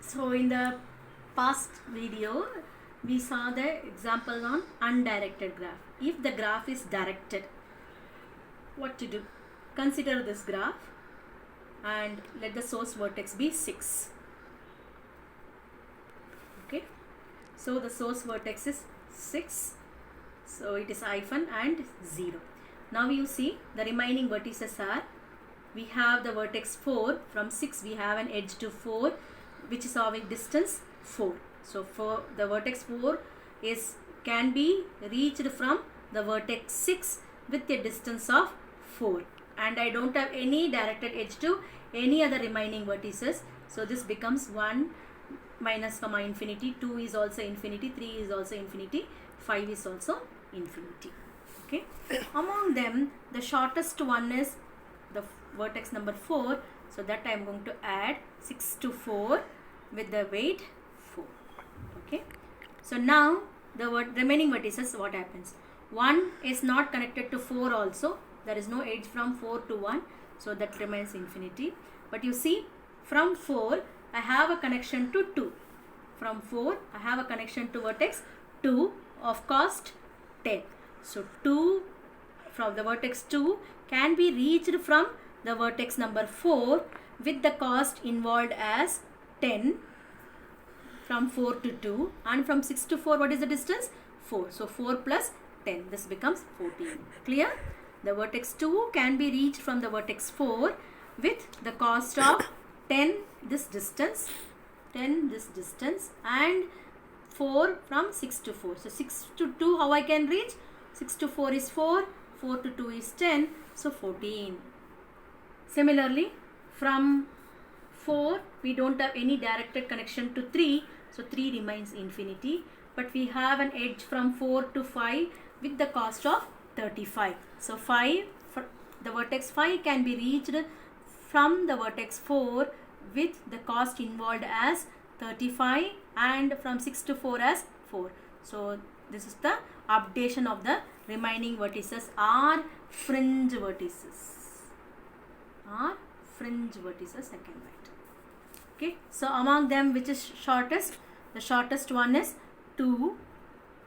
So in the past video we saw the example on undirected graph. If the graph is directed, what to do? Consider this graph and let the source vertex be 6. Okay, so the source vertex is 6, so it is hyphen and 0. Now you see the remaining vertices are, we have the vertex 4, from 6 we have an edge to 4 which is having distance 4. So for the vertex 4 can be reached from the vertex 6 with a distance of 4, and I don't have any directed edge to any other remaining vertices. So this becomes 1 minus comma infinity, 2 is also infinity, 3 is also infinity, 5 is also infinity. Okay, among them the shortest one is the vertex number 4, so that I am going to add 6 to 4 with the weight 4. Okay, so now the remaining vertices, what happens? 1 is not connected to 4 also, there is no edge from 4 to 1, so that remains infinity. But you see, from 4 I have a connection to 2. From 4 I have a connection to vertex 2 of cost 10. So 2 from the vertex 2 can be reached from the vertex number 4 with the cost involved as 10 from 4 to 2, and from 6 to 4 what is the distance? 4. So 4 plus 10, this becomes 14. Clear? The vertex 2 can be reached from the vertex 4 with the cost of 10 this distance, 10 this distance, and 4 from 6 to 4. So 6 to 2 how I can reach? 6 to 4 is 4, 4 to 2 is 10, so 14. Similarly, from 4 we don't have any directed connection to 3, so 3 remains infinity, but we have an edge from 4 to 5 with the cost of 35. So 5, the vertex 5 can be reached from the vertex 4 with the cost involved as 35, and from 6 to 4 as 4. So this is the updation of the remaining vertices are fringe vertices. Are fringe vertices, I can write. Okay, so among them which is shortest? The shortest one is 2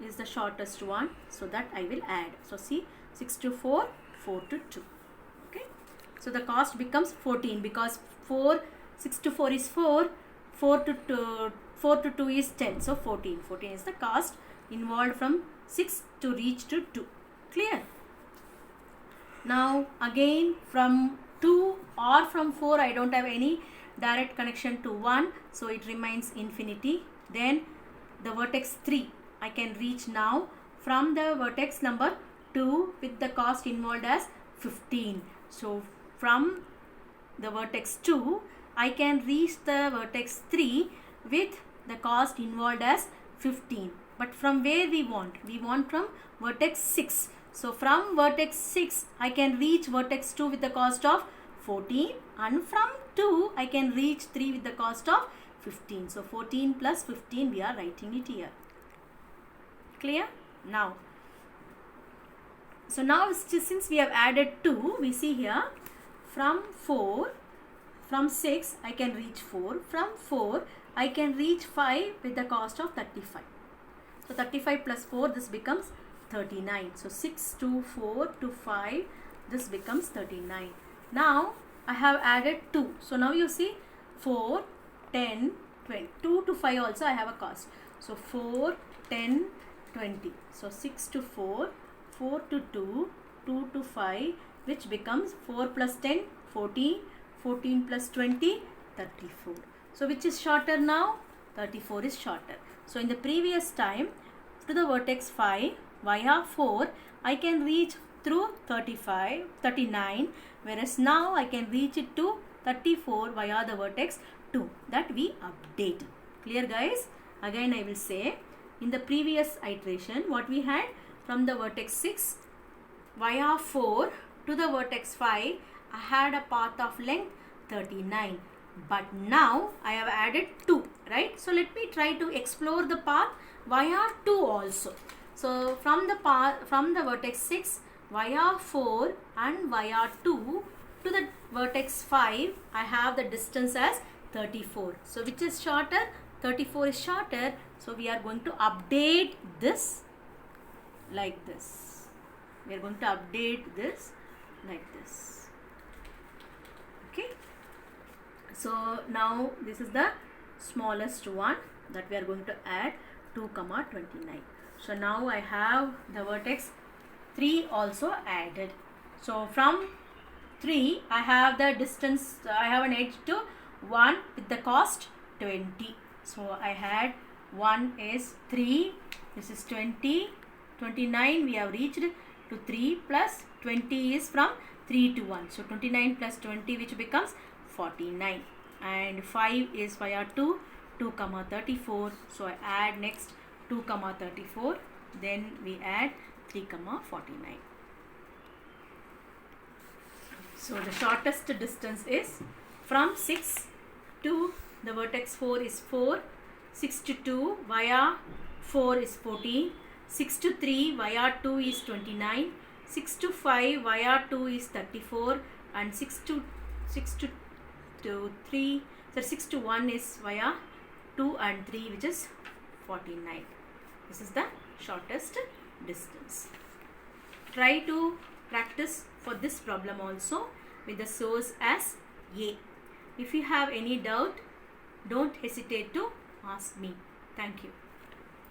is the shortest one, so that I will add. So see, 6 to 4, 4 to 2. Okay, so the cost becomes 14 because 6 to 4 is 4, 4 to 2 is 10, so 14. 14 is the cost involved from 6 to reach to 2. Clear? Now again from 2 or from 4 I don't have any direct connection to 1, so it remains infinity. Then the vertex 3 I can reach now from the vertex number 2 with the cost involved as 15. So from the vertex 2 I can reach the vertex 3 with the cost involved as 15. But from where we want? We want from vertex 6. So from vertex 6 I can reach vertex 2 with the cost of 14, and from 2 I can reach 3 with the cost of 15. So 14 plus 15 we are writing it here. Clear? Now, so now since we have added 2, we see here from 6 I can reach 4, from 4 I can reach 5 with the cost of 35. So 35 plus 4, this becomes 39. So 6 to 4 to 5, this becomes 39. Now I have added 2. So now you see 4, 10, 20. 2 to 5 also I have a cost. So 4, 10, 20. So 6 to 4, 4 to 2, 2 to 5, which becomes 4 plus 10, 14, 14 plus 20, 34. So which is shorter now? 34 is shorter. So in the previous time, to the vertex 5 via 4, I can reach through 39, whereas now I can reach it to 34 via the vertex 2, that we update. Clear guys? Again I will say, in the previous iteration what we had, from the vertex 6 via 4 to the vertex 5 I had a path of length 39, but now I have added 2, right? So let me try to explore the path via 2 also. So from the vertex 6 via 4 and via 2 to the vertex 5, I have the distance as 34. So which is shorter? 34 is shorter. So we are going to update this like this. We are going to update this like this. Okay. So now this is the smallest one that we are going to add, 2, 29. So now I have the vertex 3 also added. So from 3 I have the distance, I have an edge to 1 with the cost 20. So I had 1 is 3, this is 20, 29 we have reached to 3 plus 20 is from 3 to 1. So 29 plus 20 which becomes 49, and 5 is via 2, 2, 34. So I add next 2, 34, then we add 3, 49. So the shortest distance is from 6 to the vertex 4 is 4, 6 to 2 via 4 is 14, 6 to 3 via 2 is 29, 6 to 5 via 2 is 34, and 6 to 3, so 6 to 1 is via 2 and 3 which is 49. This is the shortest distance. Try to practice for this problem also with the source as A. If you have any doubt, don't hesitate to ask me. Thank you.